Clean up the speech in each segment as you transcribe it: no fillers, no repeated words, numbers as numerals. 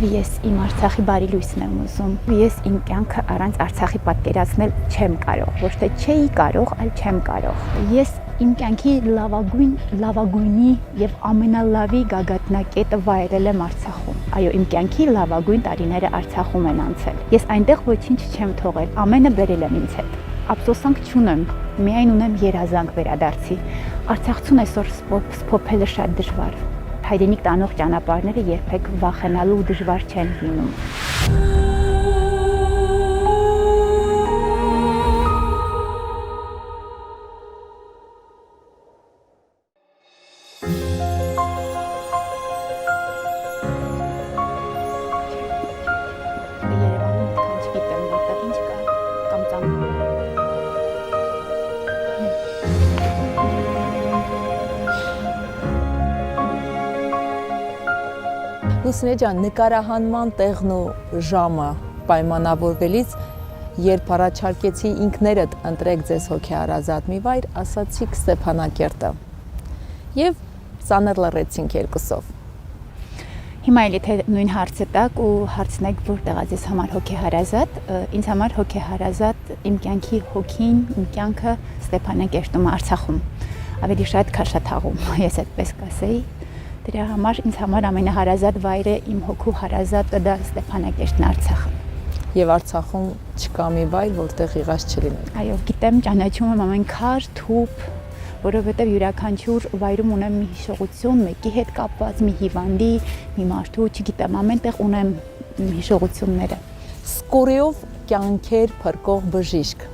Ես իմ Արցախի բարի լույսն եմ ուզում։ Ես իմ կյանքը առանց Արցախի պատկերացնել չեմ կարող։ Ոչ թե չէի կարող, այլ չեմ կարող։ Ես իմ կյանքի լավագույնի եւ ամենալավի գագաթնակետը վայելել եմ Արցախում։ Այո, իմ կյանքի լավագույն տարիները Արցախում են անցել։ Ես այնտեղ ոչինչ չեմ թողել, ամենը բերել եմ ինձ հետ։ Ափսոսանք չունեմ, միայն ունեմ երազանք վերադարձի։ Արցախցուն այսօր սփոփելը շատ դժվար։ Հայրենիք տանող ճանապարհները երբեք վախենալու դժվար չեն լինում։ Լուսինե ջան, նկարահանման տեղն ու ժամը պայմանավորվելիս, երբ առաջարկեցի ինքներդ ընտրեք ձեզ հոգեհարազատ մի վայր, ասացիք Ստեփանակերտը։ Եվ ծանր լռեցինք երկուսով։ Հիմա էլ եթե նույն հարցը տաք ու հարցնեք որտեղ է ձեզ համար հոգեհարազատ, ինձ համար հոգեհարազատ իմ կյանքի հոգին, իմ կյանքը Ստեփանակերտում, Արցախում, ավելի շատ Քաշաթաղում, ես այդպես կասեի։ Դրա համար ինձ համար ամենահարազատ վայրը իմ հոգու հարազատը դա Ստեփանակերտն, Արցախը։ Եվ Արցախում չկա մի վայր, որտեղ եղած չլինել։ Այո, գիտեմ, ճանաչում եմ ամեն քար, թուփ, որովհետև յուրաքանչյուր վայրում ունեմ մի հիշողություն, մեկի հետ կապված, մի հիվանդի, մի մարդու, չգիտեմ, ամենտեղ ունեմ հիշողությունները։ Սկորիով կյանքեր փրկող բժիշկ։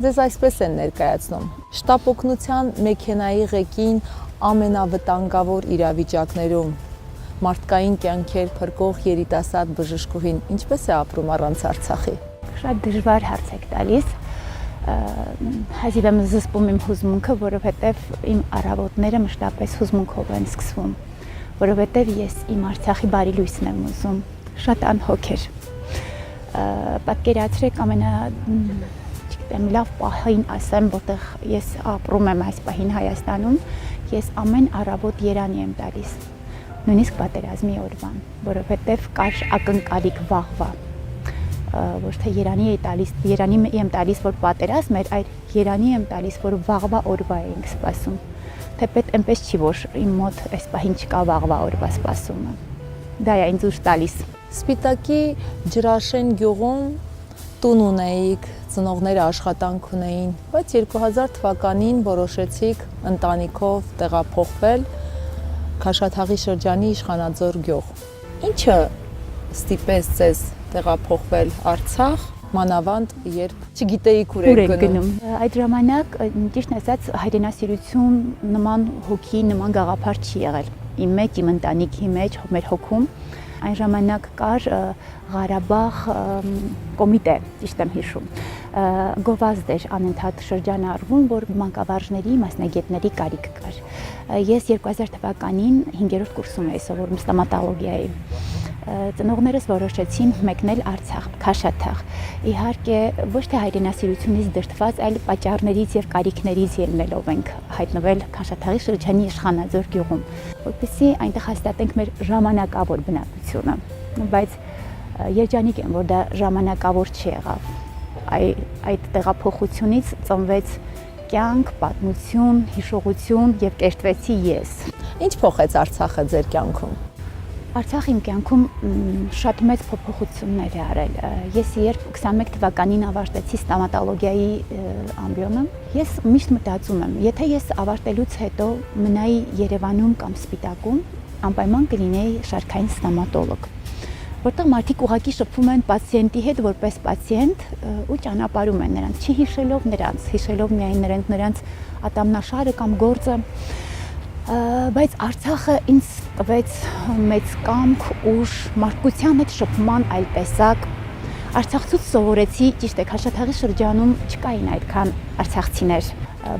Ձեզ այսպես են ներկայացնում։ Շտապ օգնության մեքենայի ղեկին ամենավտանգավոր իրավիճակներում մարդկային կյանքեր փրկող երիտասարդ բժշկուհին ինչպես է ապրում առանց Արցախի։ Շատ դժվար հարց եք տալիս։ Հազիվ եմ զսպում իմ հուզմունքը, որովհետև իմ առավոտները մշտապես հուզմունքով են սկսվում, որովհետև ես իմ Արցախի բարի լույսն եմ ուզում, շատ անհոգեր։ Պատկերացրեք լավ պահին ասեմ, որտեղ ես ապրում եմ այս պահին Հայաստանում, ես ամեն առավոտ երանի եմ տալիս, նույնիսկ պատերազմի օրվան, որովհետև կար ակնկալիք վաղվա, ոչ թե երանի եմ տալիս, որ պատերազմ էր, այլ երանի եմ տալիս, որ վաղվա օրվա էինք սպասում, թեպետ այնպես չի, որ իմ մոտ այս պահին չկա վաղվա օրվա սպասումը, դա է ինձ ուժ տալիս։ Սպիտակի Ջրաշեն գյուղում տուն ունեիք, ծնողները աշխատանք ունեին, բայց 2000 թվականին որոշեցիք ընտանիքով տեղափոխվել Քաշաթաղի շրջանի Իշխանաձոր գյուղ։ Ինչը ստիպեց ձեզ տեղափոխվել Արցախ, մանավանդ երբ չգիտեիք ուր եք գնում։ Այդ ժամանակ, ճիշտ ասած, հայրենասիրություն նման հոգի, նման գաղափար չի եղել։ Իմ մեջ, իմ ընտանիքի մեջ, մեր հոգում այն ժամանակ կար Ղարաբաղ կոմիտե, ճիշտ եմ հիշում, գովազդ էր անընդհատ շրջանառվում, որ մանկավարժների, մասնագետների կարիք կար։ Ես 2000 թվականին 5-րդ կուրսում էի սովորում ստոմատոլոգիայի։ Ծնողներս որոշեցին մեկնել Արցախ, Քաշաթաղ։ Իհարկե, ոչ թե հայրենասիրությունից դրդված, այլ պատճառներից եւ կարիքներից ելնելով ենք հայտնվել Քաշաթաղի շրջանի Իշխանաձոր գյուղում, որպեսզի այնտեղ հաստատենք մեր ժամանակավոր բնակությունը։ Բայց երջանիկ եմ, որ դա ժամանակավոր չեղավ։ Այդ տեղափոխությունից ծնվեց կյանք, պատմություն, հիշողություն եւ կերտվեցի ես։ Ինչ փոխեց Արցախը ձեր կյանքում։ Արցախը իմ կյանքում շատ մեծ փոփոխություններ է արել։ Ես երբ 21 թվականին ավարտեցի ստոմատոլոգիայի ամբիոնը, ես միշտ մտածում եմ, եթե ես ավարտելուց հետո մնայի Երևանում կամ Սպիտակում, անպայման կլինեի շարքային ստոմատոլոգ, որտեղ մարդիկ ուղղակի շփվում են պացիենտի հետ որպես պացիենտ ու ճանապարհում են նրանց, չհիշելով նրանց, հիշելով միայն նրանց ատամնաշարը կամ գործը։ Բայց Արցախը ինձ տվեց մեծ կամք, ուժ, մարդկության հետ շփման այլ տեսակ։ Արցախցուց սովորեցի, ճիշտ է, Քաշաթաղի շրջանում չկային այդքան արցախցիներ,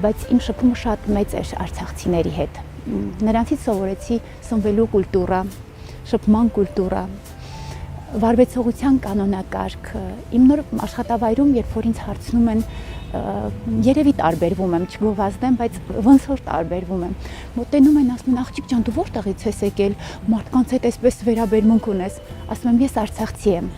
բայց իմ շփումը շատ մեծ էր արցախցիների հետ։ Նրանցից սովորեցի սնվելու կուլտուրա, շփման կուլտուրա, վարվեցողության կանոնակարգ։ Իմ նոր աշխատավայրում, երբ որ ինձ հարցնում են երևի տարբերվում եմ, չգովազդեմ, բայց ոնց որ տարբերվում եմ։ Մոտենում են, ասում են, աղջիկ ջան, դու որտեղից ես եկել, մարդկանց հետ այսպես վերաբերմունք ունես։ Ասում եմ, ես արցախցի եմ։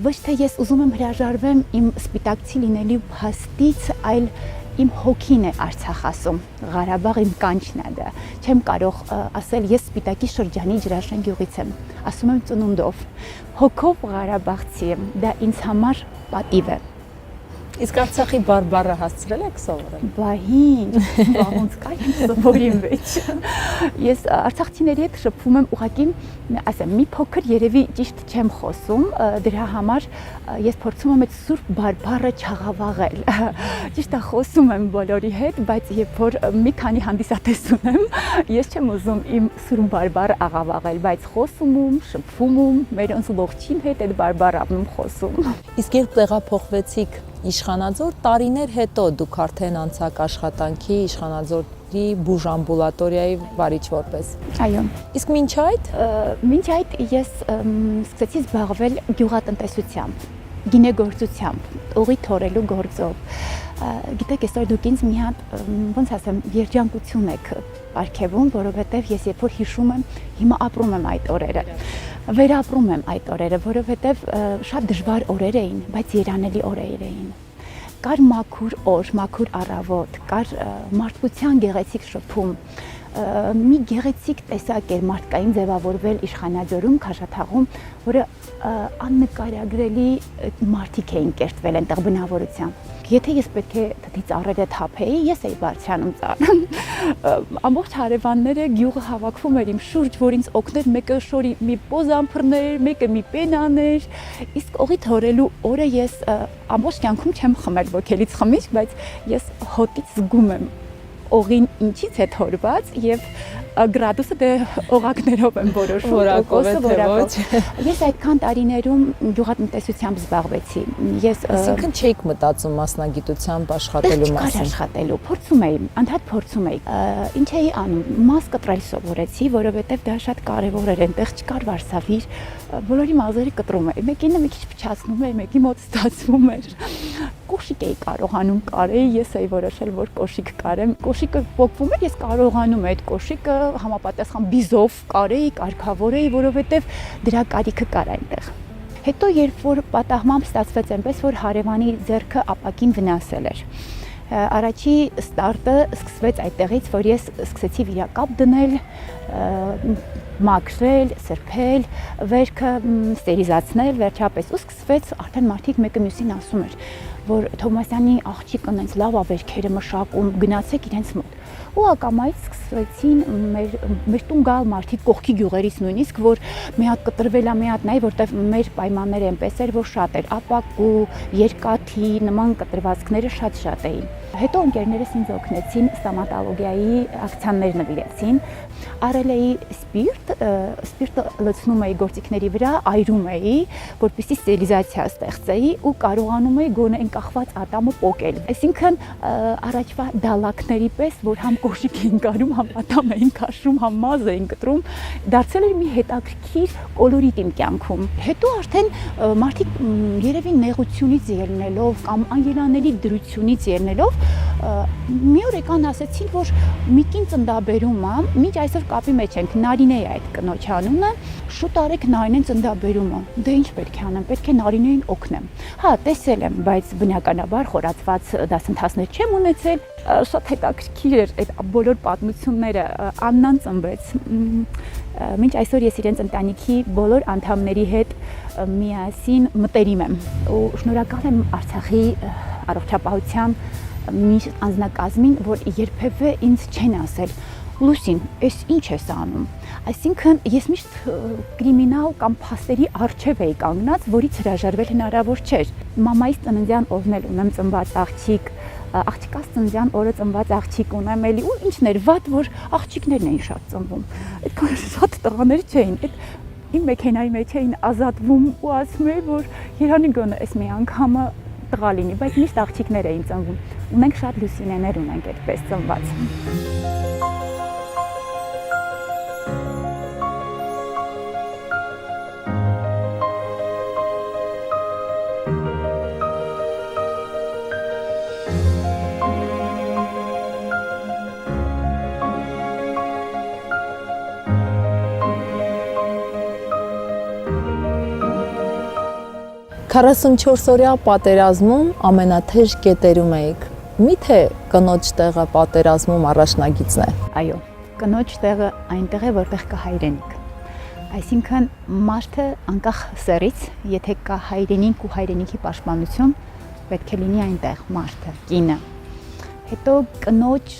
Ոչ թե ես ուզում եմ հրաժարվեմ իմ սպիտակցի լինելու փաստից, այլ իմ հոգին է Արցախ ասում, Ղարաբաղ իմ կանչն է դա։ Չեմ կարող ասել ես Սպիտակի շրջանի Ջրաշեն գյուղից եմ, ասում եմ ծնունդով, հոգով Ղարաբաղցի եմ, դա ինձ համար պատիվ է։ Իսկ Արցախի բարբառը հասցրել եք սովորել։ Բա ինչ, ոնց կա իմ սովորի մեջ։ Ես արցախցիների հետ շփվում եմ ուղղակի, ասեմ, մի փոքր երևի ճիշտ չեմ խոսում, դրա համար ես փորձում եմ այդ սուրբ բարբառը չաղավաղել։ Ճիշտ է, խոսում եմ բոլորի հետ, բայց երբ որ մի քանի հանդիսատես ունեմ, ես չեմ ուզում իմ սուրբ բարբառը աղավաղել, բայց խոսում եմ, շփվում եմ, մեր ոնց ողջին հետ այդ բարբառն եմ խոսում։ Իսկ երբ տեղափոխվեցիք Իշխանաձոր, տարիներ հետո դուք արդեն անցաք աշխատանքի Իշխանաձորի բուժամբուլատորիայի վարիչ որպես։ Այո։ Իսկ մինչ այդ ես սկսեցի զբաղվել գյուղատնտեսությամբ, գինեգործությամբ, ուղի թորելու գործով։ Գիտեք, այսօր դուք ինձ մի հատ, ոնց ասեմ, երջանկություն եք պարգևում, որովհետև ես երբ որ հիշում եմ, հիմա ապրում եմ այդ օրերը։ Վերապրում եմ այդ օրերը, որովհետև շատ դժվար օրեր էին, բայց երանելի օրեր էին։ Կար մաքուր օր, մաքուր առավոտ, կար մարդկության գեղեցիկ շփում, մի գեղեցիկ տեսակ էր մարդկային ձևավորվել Իշխանաձորում, Քաշաթաղում, որը աննկարագրելի մարդիկ էին կերտվել այնտեղ բնավորությամբ։ Եթե ես պետք է թթի ծառերը թափեի, ես էի բարձրանում ծառը։ Ամբողջ հարևանները գյուղը հավաքվում էր իմ շուրջ, որ ինձ օգներ, մեկը շորի մի պոզամփռներ, մեկը մի պենաներ, իսկ օղի թորելու օրը ես ամբողջ կյանքում չեմ խմել ոգելից խմիչք, բայց ես հոտից զգում եմ օղին ինչից է թորված եւ գրադուսը դե օղակներով եմ որոշում, որակով է թե ոչ։ Ես այդքան տարիներում գյուղատնտեսությամբ զբաղվեցի։ Ես այսինքն չէիք մտածում մասնագիտությամբ աշխատելու մասին։ Չկար աշխատելու, փորձում էի, անդադ փորձում էի։ Ինչ էի անում, մաս կտրել սովորեցի, որովհետեւ դա շատ կարեւոր էր, այնտեղ չկար վարսավիր, բոլորի մազերը կտրում էի, մեկինը մի քիչ փչացնում էր, մեկի մոտ ստացվում էր։ Կոշիկ էի կարողանում կարեի, ես էի որոշել, որ կոշիկ կարեմ։ Կոշիկը փոկվում էր, ես կարողանում եմ այդ կոշիկը համապատասխան բիզով կարեի, կարգավորեի, որովհետև դրա կարիքը կար այնտեղ։ Հետո երբ որ պատահմամբ ստացվեց այնպես, որ հարևանի ձեռքը ապակին վնասել էր։ Առաջի ստարտը սկսվեց այդտեղից, որ ես սկսեցի վիրակապ դնել, մաքրել, սրբել, վերքը ստերիզացնել, վերջապես ու սկսվեց արդեն մարդիկ մեկը մյուսին ասում էր, որ Թովմասյանի աղջիկն այնց լավ ավերքերը մշակում, գնացեք իրենց մոտ։ Ու ակամայից սկսվեցին մեր տուն գալ մարդիկ կողքի գյուղերից նույնիսկ, որ մի հատ կտրվել է, մի հատ նայ, որտեվ մեր պայմանները այնպես էր, որ շատ էր ապակու, երկաթի, նման կտրվածքները շատ էին։ Հետո ընկերներս ինձ օգնեցին, ստոմատոլոգիայի ակցիաներ նվիրեցին, առել էի սպիրտը լցնում էի գործիքների վրա, այրում էի, որպեսզի ստերիլիզացիա ստեղծեի ու կարողանում էի գոնե այն կախված ատամը պոկել։ Այսինքն առաջվա դալակների պես, որ համ կոշիկ էին կարում, համ ատամ էին քաշում, համ մազ էին կտրում, դարձել էր մի հետաքրքիր կոլորիտ իմ կյանքում։ Հետո արդեն մարդիկ երևի նեղությունից ելնելով կամ անելանելի դրությունից ելնելով մի օր եկան ասեցին, որ մի կին ծննդաբերում է, մինչ այսօր կապի մեջ ենք, Նարինե է այդ կնոջ անունը, շուտ արեք Նարինեն ծննդաբերումը։ Դե ինչ պետք է անեմ, պետք է Նարինեին օգնեմ։ Հա, տեսել եմ, բայց բնականաբար խորացված դասընթացներ չեմ ունեցել, շատ հետաքրքիր էր այդ բոլոր պատմությունները, Աննան ծնվեց։ Մինչ այսօր ես իրենց ընտանիքի բոլոր անդամների հետ միասին մտերիմ եմ ու շնորհակալ եմ Արցախի առողջապահության միշտ անձնակազմին, որ երբևէ ինձ չեն ասել Լուսին, այս ինչ ես անում։ Այսինքն ես միշտ կրիմինալ կամ փաստերի առջև էի կանգնած, որից հրաժարվել հնարավոր չէր։ Մամայիս ծննդյան օրն էլ ունեմ ծնված աղջիկ, աղջիկաս ծննդյան օրը ծնված աղջիկ ունեմ էլի, ու ինչն էր վատ, որ աղջիկներն էին շատ ծնվում։ Այդքան շատ տղաներ չէին։ Այդ իմ մեքենայի մեջ էին ազատվում ու ասում էի, որ երանի գոնե այս մի անգամը տղա լինի, բայց միշտ աղջիկներ էին ծնվում։ Ունենք շատ լուսինեներ ունենք այդպես ծնված։ 44-օրյա պատերազմում ամենաթեժ կետերում էիք։ Միթե կնոջ տեղը պատերազմում առաջնագիծն է։ Այո, կնոջ տեղը այնտեղ է, որտեղ կա հայրենիք։ Այսինքն մարդը անկախ սեռից, եթե կա հայրենիք ու հայրենիքի պաշտպանություն, պետք է լինի այնտեղ մարդը, կինը։ Հետո կնոջ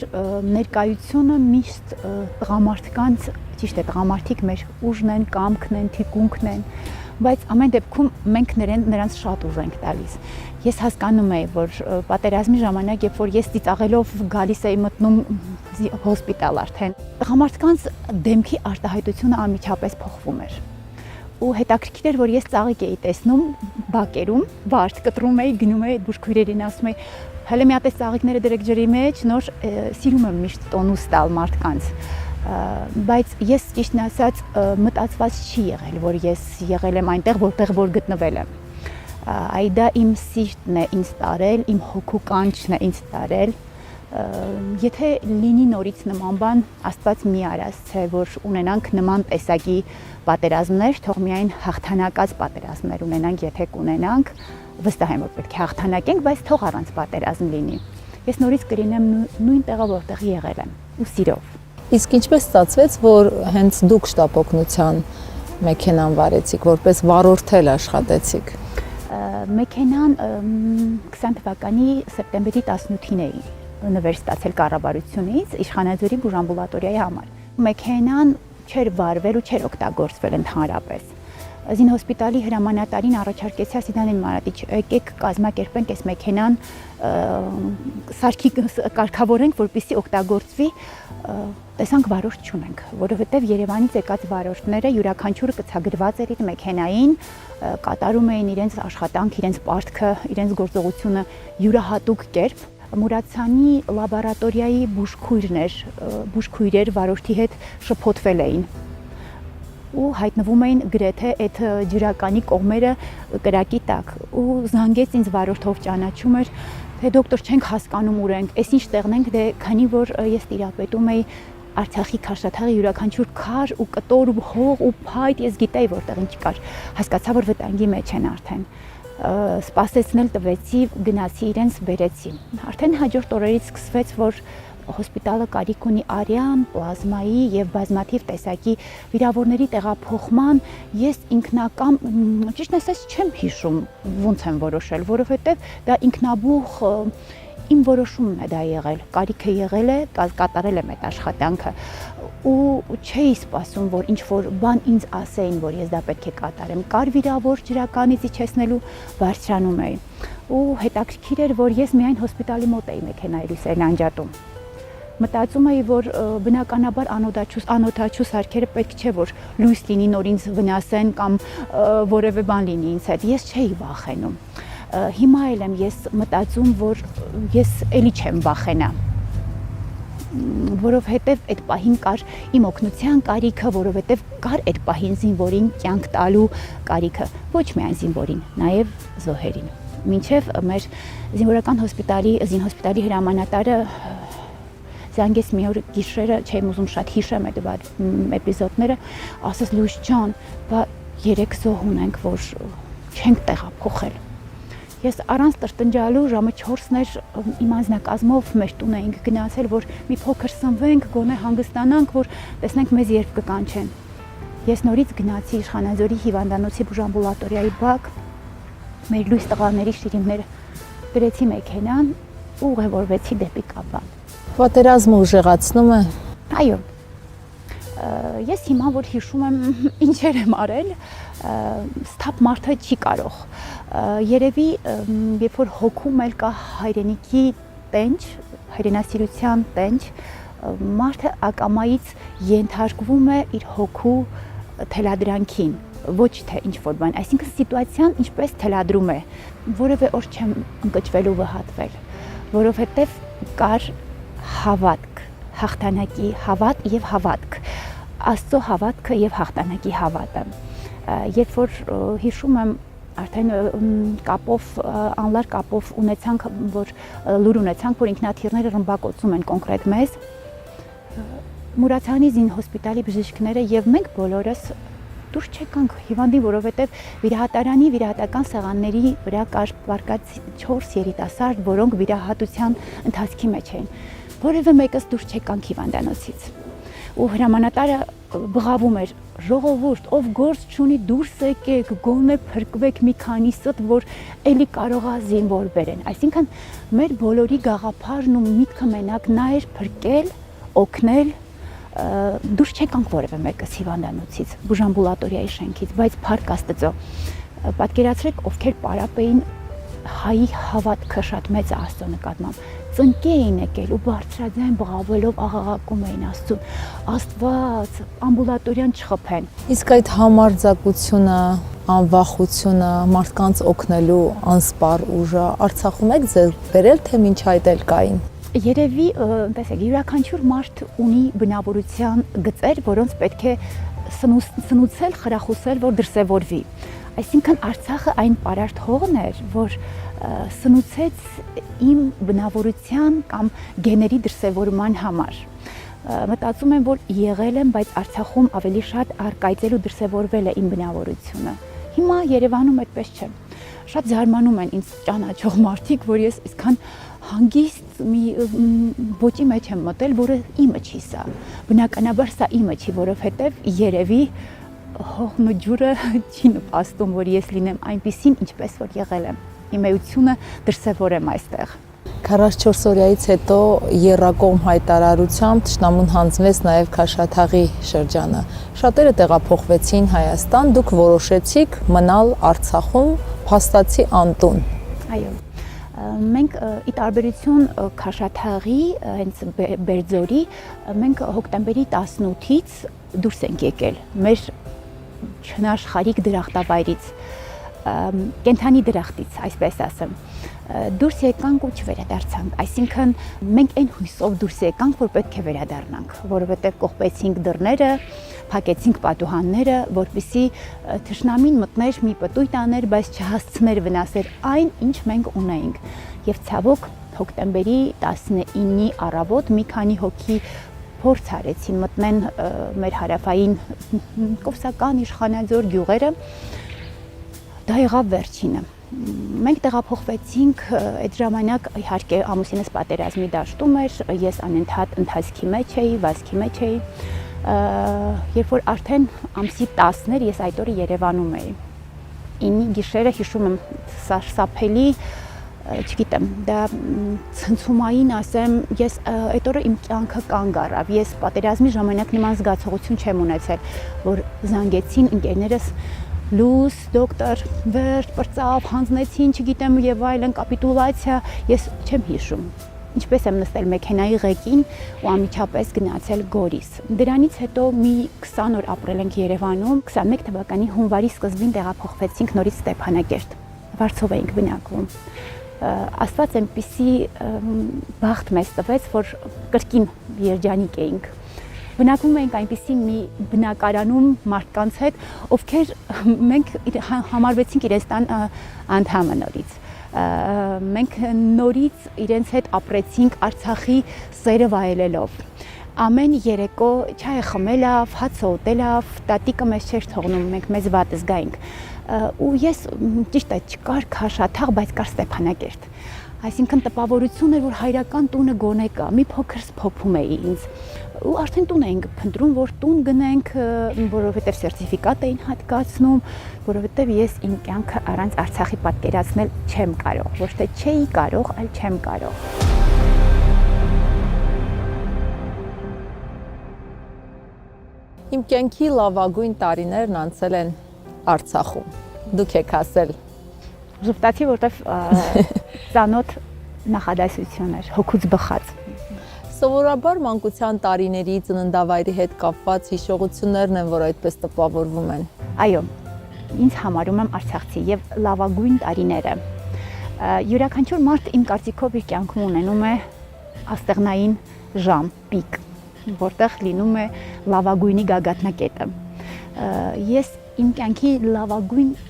ներկայությունը միշտ տղամարդկանց, ճիշտ է, տղամարդիկ մեր ուժն են, կամքն են, թիկունքն են, բայց ամեն դեպքում մենք նրանց շատ ուժ ենք տալիս։ Ես հասկանում եմ, որ պատերազմի ժամանակ, երբ որ ես ծիծաղելով գալիս էի մտնում հոսպիտալ արդեն, տղամարդկանց դեմքի արտահայտությունը անմիջապես փոխվում էր։ Ու հետաքրքիր էր, որ ես ծաղիկ էի տեսնում բակերում, վարդ կտրում էի, գնում էի բուժքույրերին, ասում էի, հələ մի հատ էս ծաղիկները դրեք ջրի մեջ, նոր սիրում եմ միշտ տոնուս տալ մարդկանց։ Բայց ես ճիշտն ասած մտածված չի եղել, որ ես եղել եմ այնտեղ, որտեղ որ գտնվել եմ։ Այդա իմ սիրտն է ինձ տարել, իմ հոգու կանչն է ինձ տարել։ Եթե լինի նորից նման բան, Աստված մի արասցե, որ ունենանք նման տեսակի պատերազմներ, թող միայն հաղթանակած պատերազմներ ունենանք, եթե կունենանք, վստահ եմ, որ պետք է հաղթանակենք, բայց թող առանց պատերազմ լինի։ Ես նորից կլինեմ նույն տեղը, որտեղ եղել եմ, ու սիրով։ Իսկ ինչպես ստացվեց, որ հենց դուք շտապօգնության մեքենան վարեցիք, որպես վարորդ աշխատեցիք։ Մեքենան 20 թվականի սեպտեմբերի 18-ին էի նվեր ստացել կառավարությունից իշխանաձորի բուժամբուլատորիայի համար։ Մեքենան չէր վարվել ու չէր օգտագործվել ընդհանրապես։ Զինհոսպիտալի հրամանատարին առաջարկեցի, ասի Դանիել Մարատիչ, եկեք կազմակերպենք այս մեքենան, սարքի կարգավորենք, որպեսզի օգտագործվի, տեսանք վարորդ չունենք, որովհետև Երևանից եկած վարորդները յուրաքանչյուրը կցագրված էր իր մեքենային, կատարում էին իրենց աշխատանք, իրենց պարտքը, իրենց գործողությունը յուրահատուկ կերպ։ Մուրացյանի լաբորատորիայի բուժքույրեր վարորդի հետ շփոթվել էին ու հայտնվում էին գրեթե այդ ջրականի կողմերը կրակի տակ ու զանգեց ինձ վարորդով ճանաչում էր, թե դոկտոր չենք հասկանում ուր ենք, այս ինչ տեղն ենք, դե քանի որ ես տիրապետում էի Արցախի Քարշաթաղի յուրաքանչյուր քար ու կտոր ու հող ու փայտ ես գիտեի որտեղ ինչ կար, հասկացա որ վտանգի մեջ են արդեն, սպասեցնել տվեցի, գնացի իրենց բերեցի, արդեն հաջորդ օրերից սկսվեց, որ հոսպիտալը կարիք ունի արյան, պլազմայի եւ բազմաթիվ տեսակի վիրավորների տեղափոխման, ես ինքնակամ, ճիշտ ասած չեմ հիշում ոնց եմ որոշել, որովհետեւ դա ինքնաբուխ իմ որոշումն է դա եղել, կարիքը եղել է, կատարել եմ այդ աշխատանքը ու չէի սպասում, որ ինչ-որ բան ինձ ասեին, որ ես դա պետք է կատարեմ, կար վիրավոր ջրականից իջեցնելու բարձրանում էի ու հետաքրքիր էր, որ ես միայն հոսպիտալի մոտ էի մեքենայի լույսերն անջատում։ Մտածում էի, որ բնականաբար անօդաչու սարքերը պետք չէ, որ լույս լինի, նոր ինձ վնասեն կամ որևէ բան լինի ինձ հետ, ես չէի վախենում։ Հիմա էլ եմ ես մտածում, որ ես էլի չեմ վախենա, որովհետև այդ պահին կար իմ օգնության կարիքը, որովհետև կար այդ պահին զինվորին կյանք տալու կարիքը, ոչ միայն զինվորին, նաև զոհերին։ Մինչև մեր զինվորական զինհոսպիտալի հրամանատարը զանգեց մի օր գիշերը, չեմ ուզում շատ հիշեմ այդ էպիզոդները, ասաց Լույս ջան, բա 3 զոհ ունենք, որ չենք տեղափոխել։ Ես առանց տրտնջալու ժամը 4-ն էր իմ անձնակազմով մեր տուն էինք գնացել, որ մի փոքր սնվենք, գոնե հանգստանանք, որ տեսնենք մեզ երբ կկանչեն։ Ես նորից գնացի Իշխանաձորի հիվանդանոցի բուժամբուլատորիայի բակ, մեր լույս տղաների շիրիմները դրեցի մեքենան ու ուղևորվեցի դեպի Կապա։ Պատերազմը ուժեղացնում է։ Այո։ Ես հիմա որ հիշում եմ ինչեր եմ արել, սթափ մարդը չի կարող։ Երևի երբ որ հոգում էլ կա հայրենիքի տենչ, հայրենասիրության տենչ, մարդը ակամայից ենթարկվում է իր հոգու թելադրանքին, ոչ թե ինչ-որ բան, այսինքն սիտուացիան ինչպես թելադրում է, որևէ օր չեմ ընկճվել ու վհատվել, որովհետև կար հավատք, հաղթանակի հավատ եւ հավատք, Աստծո հավատքը եւ հաղթանակի հավատը։ Երբ որ հիշում եմ արդեն կապով, անլար կապով ունեցանք, որ լուր ունեցանք, որ ինքնաթիռները ռմբակոծում են կոնկրետ մեզ, Մուրացյանի զինհոսպիտալի բժիշկները եւ մենք բոլորս դուրս չեկանք հիվանդի, որովհետև վիրահատական սեղանների վրա կար պարկած 4 երիտասարդ, որոնք վիրահատության ընթացքի մեջ էին։ Որևէ մեկս դուրս չեկանք հիվանդանոցից։ Ու հրամանատարը բղավում էր. ժողովուրդ, ով գործ չունի, դուրս եկեք, գոնե փրկվեք մի քանիսդ, որ էլի կարողա զինվոր բերեն։ Այսինքն մեր բոլորի գաղափարն ու միտքը մենակ նա էր փրկել, օգնել, դուրս չեկանք որևէ մեկս հիվանդանոցից, բուժամբուլատորիայի շենքից, բայց փառք Աստծո, պատկերացրեք, ովքեր պարապ էին, հայի հավատքը շատ մեծ է Աստծո նկատմամբ, ծնկի էին եկել ու բարձրաձայն բղավելով աղաղակում էին Աստծուն, Աստված, ամբուլատորիան չխփեն։ Իսկ այդ համարձակությունը, անվախությունը, մարդկանց օգնելու անսպառ ուժը Արցախում եք ձեր բերել, թե մինչ այդ էլ կային։ Երևի, տեսեք, յուրաքանչյուր մարդ ունի բնավորության գծեր, որոնց պետք է սնուցել, խրախուսել, որ դրսևորվի։ Այսինքն Արցախը այն պարարտ հողն էր, որ սնուցեց իմ բնավորության կամ գեների դրսևորման համար։ Մտածում եմ, որ եղել եմ, բայց Արցախում ավելի շատ արկայծել ու դրսևորվել է իմ բնավորությունը։ Հիմա Երևանում այդպես չէ։ Շատ զարմանում են ինձ ճանաչող մարդիկ, որ ես այսքան հանգիստ մի ոճի մեջ եմ մտել, որը իմը չի սա։ Բնականաբար սա իմը չի, որովհետև երևի հողն ու ջուրը չի նպաստում, որ ես լինեմ այնպիսին, ինչպես որ եղել եմ։ Իմ էությունը դրսևորեմ այստեղ։ 44 օրյայից հետո եռակողմ հայտարարությամբ թշնամուն հանձնվեց նաև Քաշաթաղի շրջանը։ Շատերը տեղափոխվեցին Հայաստան, դուք որոշեցիք մնալ Արցախում, փաստացի անտուն։ Այո։ Մենք ի տարբերություն Քաշաթաղի, հենց Բերձորի, մենք հոկտեմբերի 18-ից դուրս ենք եկել մեր չնաշխարհիկ դրախտավայրից, կենթանի դրախտից, այսպես ասեմ։ Դուրս եկանք ու չվերադարձանք, այսինքն մենք այն հույսով դուրս եկանք, որ պետք է վերադառնանք, որովհետև կողպեցինք դռները, փակեցինք պատուհանները, որպեսզի թշնամին մտներ մի պտույտ աներ, բայց չհասցներ վնասել այն, ինչ մենք ունեինք։ Եվ ցավոք հոկտեմբերի 19-ի առավոտ մի քանի հոգի փորձ արեցին մտնեն մեր հարավային Կովսական, Իշխանաձոր գյուղերը։ Դա եղավ վերջինը։ Մենք տեղափոխվեցինք այդ ժամանակ, իհարկե ամուսինս պատերազմի դաշտում էր, ես անընդհատ ընթացքի մեջ էի, վազքի մեջ էի։ Երբ որ արդեն ամսի 10-ներ ես այդ օրը Երևանում էի։ Ինի գիշերը հիշում եմ սարսափելի, չգիտեմ, դա ցնցումային ասեմ, ես այդ օրը իմ կյանքը կանգ առավ։ Ես պատերազմի ժամանակ նման զգացողություն չեմ ունեցել, որ զանգեցին ընկերներս լույս, դոկտոր, վերջ, պրծավ, հանձնեցին, չգիտեմ եւ այլն, կապիտուլացիա, ես չեմ հիշում։ Ինչպես եմ նստել մեքենայի ղեկին ու անմիջապես գնացել Գորիս։ Դրանից հետո մի 20 օր ապրել ենք Երևանում, 21 թվականի հունվարի սկզբին տեղափոխվեցինք նորից Ստեփանակերտ։ Վարձով էինք բնակվում։ Աստված այնպիսի բախտ մեզ տվեց, որ կրկին երջանիկ էինք։ Բնակվում էինք այնպիսի մի բնակարանում մարդկանց հետ, ովքեր մենք համարվեցինք իրենց տան անդամը նորից։ Մենք նորից իրենց հետ ապրեցինք Արցախի սերը վայելելով։ Ամեն երեկո չայ խմելով, հաց ուտելով, տատիկը մեզ չէր թողնում, մենք մեզ վատ զգայինք։ Ու ես ճիշտ է, չկար Քաշաթաղ, բայց կար Ստեփանակերտ։ Այսինքն տպավորություն էր, որ հայրական տունը գոնե կա, մի փոքր սփոփում էի ինձ։ Ու արդեն տուն էինք փնտրում, որ տուն գնենք, որովհետև սերտիֆիկատ էին հատկացնում, որովհետև ես իմ կյանքը առանց Արցախի պատկերացնել չեմ կարող, ոչ թե չէի կարող, այլ չեմ կարող։ Իմ կյանքի լավագույն տարիներն անցել են Արցախում։ Դուք եք ասել։ Ժպտացի, որտեվ ծանոթ նախադասություն էր, հոգուց բխած։ Սովորաբար մանկության տարիների ծննդավայրի հետ կապված հիշողություններն են, որ այդպես տպավորվում են։ Այո, ինձ համարում եմ արցախցի եւ լավագույն տարիները։ Յուրաքանչյուր մարդ իմ կարծիքով իր կյանքում ունենում է աստեղնային ժամ, պիկ, որտեղ լինում է լավագույնի գագաթնակետը։ Ես իմ կյանքի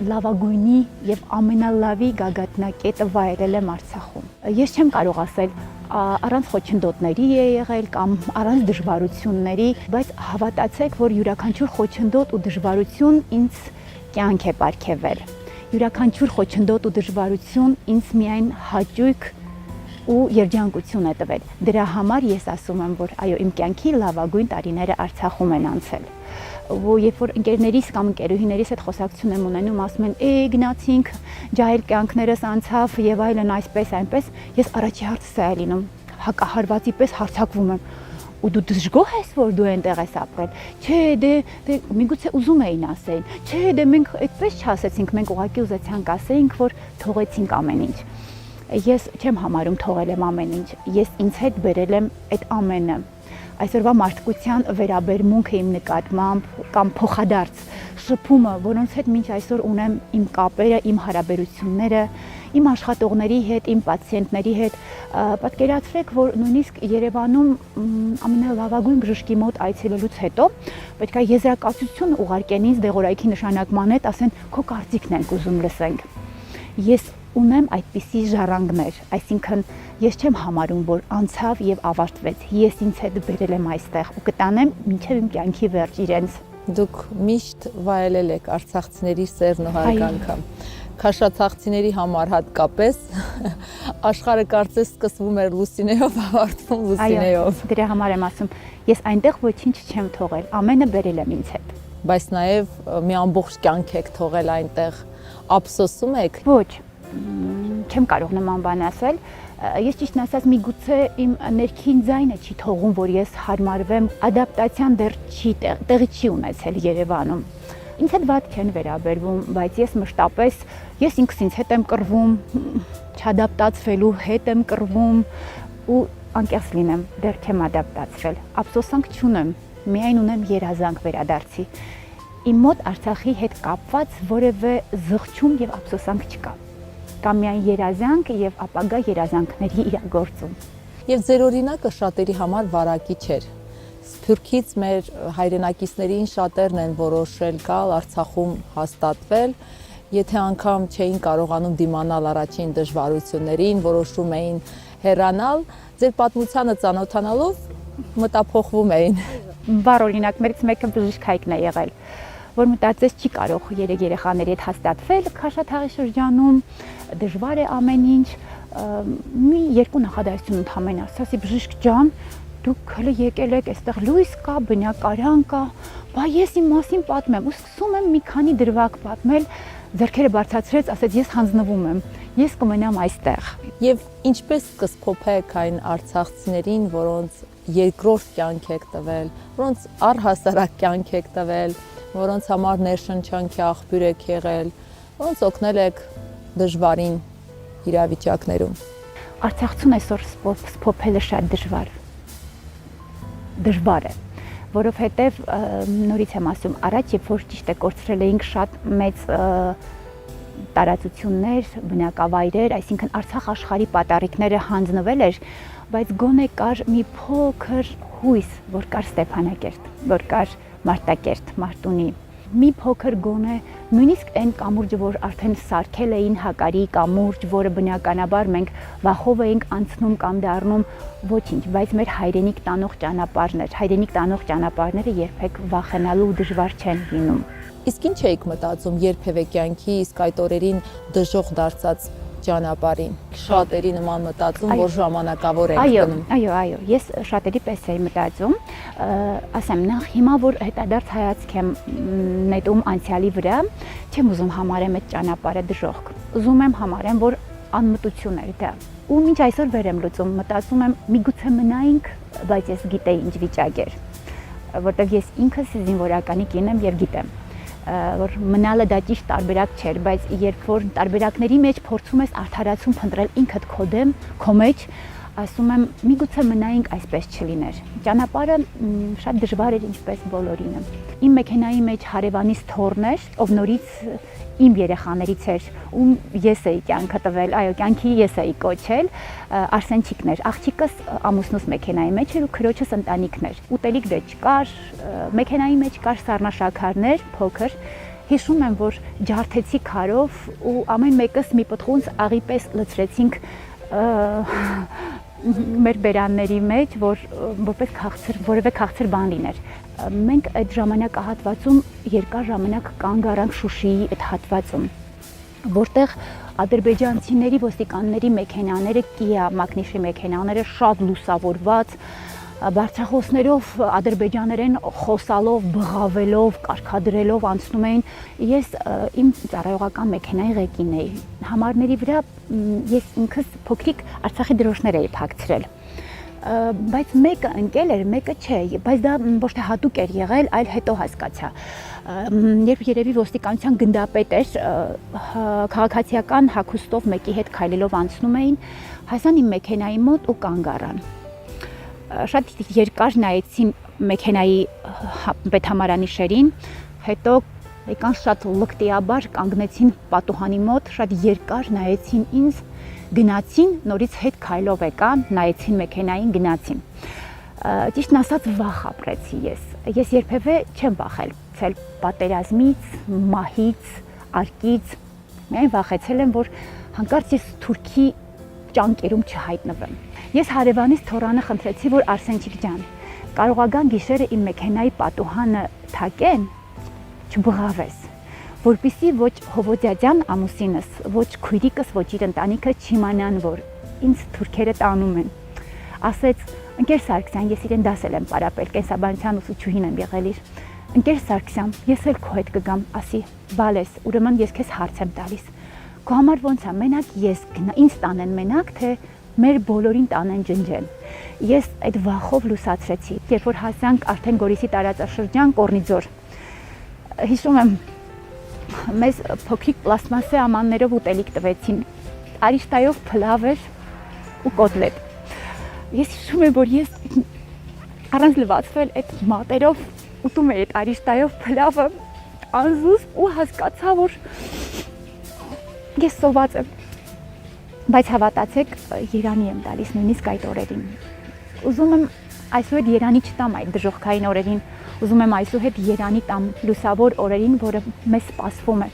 լավագույնի եւ ամենալավի գագաթնակետը վայելել եմ Արցախում։ Ես չեմ կարող ասել առանց խոչընդոտների է եղել կամ առանց դժվարությունների, բայց հավատացեք, որ յուրաքանչյուր խոչընդոտ ու դժվարություն ինձ կյանք է պարգևել։ Յուրաքանչյուր խոչընդոտ ու դժվարություն ինձ միայն հաճույք ու երջանկություն է տվել։ Դրա համար ես ասում եմ, որ այո, իմ կյանքի լավագույն տարիները Արցախում են անցել։ Երբ որ ընկերներիս կամ ընկերուհիներիս հետ խոսակցություն եմ ունենում, ասում են՝ գնացինք, ջահել կյանքներս անցավ եւ այլն, այսպես այնպես, ես առաջի հարցս է լինում, հակահարվածի պես հարցակվում եմ։ Ու դու դժգոհ ես, որ դու այնտեղ ես ապրել։ Չէ, դե միգուցե ուզում էին ասեին։ Չէ, դե մենք այդպես չասեցինք, մենք ուղղակի ուզեցանք ասեինք, որ թողեցինք ամեն ինչ։ Ես չեմ համարում թողել եմ ամեն ինչ։ Ես ինձ հետ բերել եմ այդ ամենը։ Այսօրվա մարդկության վերաբերմունքը իմ նկատմամբ կամ փոխադարձ շփումը, որոնց հետ մինչ այսօր ունեմ իմ կապերը, իմ հարաբերությունները, իմ աշխատողների հետ, իմ պացիենտների հետ, պատկերացրեք, որ նույնիսկ Երևանում ամենալավագույն բժշկի մոտ այցելելուց հետո պետք է եզրակացություն ուղարկեն ինձ դեղորայքի նշանակման հետ, ասեն քո կարծիքն ենք ուզում լսենք։ Ես ունեմ այդպիսի ժառանգներ, այսինքն ես չեմ համարում, որ անցավ եւ ավարտվեց։ Ես ինձ հետ բերել եմ այստեղ ու կտանեմ մինչեւ իմ կյանքի վերջ իրենց։ Դուք միշտ վայելել եք արցախցիների սերն ու հարգանքը։ Քաշաթաղցիների համար հատկապես աշխարհը կարծես սկսվում էր Լուսինեով, ավարտվում Լուսինեով։ Դրա համար եմ ասում, ես այնտեղ ոչինչ չեմ թողել, ամենը բերել եմ ինձ հետ։ Բայց նաեւ մի ամբողջ կյանք եք թողել այնտեղ, ափսոսում եք։ Ոչ, չեմ կարող նման բան ասել։ Ես ճիշտն ասած միգուցե իմ ներքին ձայնը չի թողում, որ ես հարմարվեմ, ադապտացիան դեռ տեղի չի ունեցել Երևանում։ Ինձ հետ վատ չեն վերաբերվում, բայց ես մշտապես ես ինքս ինձ հետ եմ կռվում, չադապտացվելու հետ եմ կռվում ու անկեղծ լինեմ, դեռ չեմ ադապտացվել։ Ափսոսանք չունեմ, միայն ունեմ երազանք վերադարձի։ Իմ մոտ Արցախի հետ կապված որևէ զղջում եւ ափսոսանք չկա։ Կամ միայն երազանք եւ ապագա երազանքների իրագործում։ Եվ ձեր օրինակը շատերի համար վարակիչ էր։ Սփյուռքից մեր հայրենակիցներին շատերն են որոշել գալ Արցախում հաստատվել, եթե անգամ չէին կարողանում դիմանալ առաջին դժվարություններին, որոշում էին հեռանալ, ձեր պատմությանը ծանոթանալով մտափոխվում էին։ Վառ օրինակներից մեկը բժիշկ Հայկն է եղել, որ մտածեց չի կարող երեք երեխաների հետ հաստատվել Քաշաթաղի շրջանում, դժվար է ամեն ինչ, մի երկու նախադասություն ընդհանրապես ասացի բժիշկ ջան, դուք հələ եկել եք, այստեղ լույս կա, բնակարան կա, բա ես իմ մասին պատմեմ, ու սկսում եմ մի քանի դրվագ պատմել, ձեռքերը բարձրացրեց, ասեց ես հանձնվում եմ, ես կմնամ այստեղ։ Եվ ինչպես կսփոփեք այն արցախցիներին, որոնց երկրորդ կյանք եք տվել, որոնց առհասարակ կյանք եք տվել, որոնց համար ներշնչանքի աղբյուր եք եղել, որոնց օգնել եք դժվարին իրավիճակներում։ Արցախցուն այսօր սփոփելը շատ դժվար է, որովհետև նորից եմ ասում, առաջ երբ որ ճիշտ է կորցրել էինք շատ մեծ տարածություններ, բնակավայրեր, այսինքն Արցախ աշխարհի պատառիկները հանձնվել էր, բայց գոնե կար մի փոքր հույս, որ կար Ստեփանակերտ, որ կար Մարտակերտ, Մարտունի, մի փոքր գոնե նույնիսկ այն կամուրջը, որ արդեն սարքել էին Հակարի կամուրջ, որը բնականաբար մենք վախով էինք անցնում կամ դառնում, ոչինչ, բայց մեր հայրենիք տանող ճանապարհները երբեք վախենալու դժվար չեն լինում։ Իսկ ինչ էիք մտածում երբևէ կյանքի իսկ այդ օրերին դժոխք դարձած ճանապարհին։ Շատերի նման մտածում, որ ժամանակավոր ենք գնում։ Այո, ես շատերի պես էի մտածում, ասեմ, նախ հիմա որ հետադարձ հայացք եմ նետում անցյալի վրա, չեմ ուզում համարեմ այդ ճանապարհը դժոխք։ Ուզում եմ համարեմ, որ անմտություն էր դա։ Ու մինչ այսօր վեր եմ լուծում, մտածում եմ, միգուցե մնայինք, բայց ես գիտեի ինչ վիճակ էր, որտեղ ես ինքս զինվորականի կին եմ եւ գիտեմ որ մնալը դա ճիշտ տարբերակ չէր, բայց երբ որ տարբերակների մեջ փորձում ես արդարացում փնտրել ինքդ քո դեմ, քո մեջ, ասում եմ, միգուցե մնայինք այսպես չլիներ։ Ճանապարհը շատ դժվար էր ինչպես բոլորինը։ Իմ մեքենայի մեջ հարևանիս թոռն էր, ով նորից իմ երեխաներից էր, ում ես էի կյանքը տվել, այո, կյանքի ես էի կոչել, Արսենչիկն էր, աղջիկս ամուսնուս մեքենայի մեջ էր ու քրոջս ընտանիքն էր։ Ուտելիք դե չկար, մեքենայի մեջ կար սառնաշաքարներ, փոքր։ Հիշում եմ, որ ջարդեցի քարով ու ամեն մեկս մի պտղունց աղի պես լցրեցինք մեր բերանների մեջ, որ որպես քաղցր, որևէ քաղցր բան լիներ։ Մենք այդ ժամանակահատվածում երկար ժամանակ կանգ առանք Շուշիի այդ հատվածում, որտեղ ադրբեջանցիների ոստիկանների մեքենաները, Kia մակնիշի մեքենաները շատ լուսավորված, բարձրախոսներով ադրբեջաներեն խոսալով, բղավելով, կարգադրելով անցնում էին։ Ես իմ ծառայողական մեքենայի ղեկին էի։ Համարների վրա ես ինքս փոքրիկ Արցախի դրոշներ էի փակցրել։ Բայց մեկը ընկել էր, մեկը չէ, բայց դա ոչ թե հատուկ էր եղել, այլ հետո հասկացա։ Երբ երևի ոստիկանության գնդապետ էր, քաղաքացիական հագուստով մեկի հետ քայլելով անցնում էին, հասան իմ մեքենայի մոտ ու կանգ առան։ Շատ երկար նայեցին մեքենայի պետհամարանիշերին, հետո եկան շատ լկտիաբար կանգնեցին պատուհանի մոտ, շատ երկար նայեցին ինձ, գնացին, նորից հետ քայլով եկան, նայեցին մեքենային, գնացին։ Ճիշտն ասած վախ ապրեցի ես։ Ես երբևէ չեմ վախել պատերազմից, մահից, արկից։ Միայն վախեցել եմ, որ հանկարծ ես Թուրքի ճանկերում չհայտնվեմ։ Ես հարևանից թորանը խնդրեցի, որ Արսենչիկ ջան, կարողական գիշերը իմ մեքենայի պատուհանը թակեն, չբղավես, որպեսզի ոչ Հովոդյադյան ամուսինս, ոչ քույրիկս, ոչ իր ընտանիքը չիմանան, որ ինձ թուրքերը տանում են։ Ասեց, ընկեր Սարգսյան, ես իրեն դասել եմ պարապել, կենսաբանության ուսուցչուհին եմ եղել իր։ Ընկեր Սարգսյան, ես էլ քո հետ կգամ, ասի, բալես, ուրեմն ես քեզ հարց եմ տալիս։ Քո համար ոնց է, մենակ ես ինձ տանեն մենակ, թե մեր բոլորին տանեն ջնջեն։ Ես այդ վախով լուսացրեցի, երբ որ հասանք արդեն Գորիսի տարածաշրջան Կորնիձոր։ Հիշում եմ, մեզ փոքրիկ պլաստմասե ամաններով ուտելիք տվեցին, արիշտայով փլավ էր ու կոտլետ։ Ես հիշում եմ, որ ես առանց լվացվել այդ մատերով ուտում էի այդ արիշտայով փլավը, անզուս ու հասկացա, որ ես սոված եմ։ Բայց հավատացեք, Երանի եմ տալիս նույնիսկ այդ օրերին։ Ուզում եմ այսուհետ Երանի չտամ այդ դժոխքային օրերին, ուզում եմ այսուհետ Երանի տամ լուսավոր օրերին, որը մեզ սպասվում է,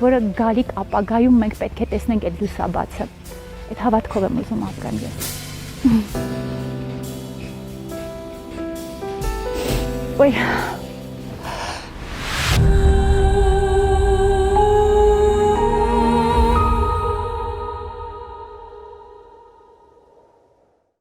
որը գալիք ապագայում մենք պետք է տեսնենք այդ լուսաբացը։ Այդ հավատքով եմ ուզում ապրեմ ես։ Ոյ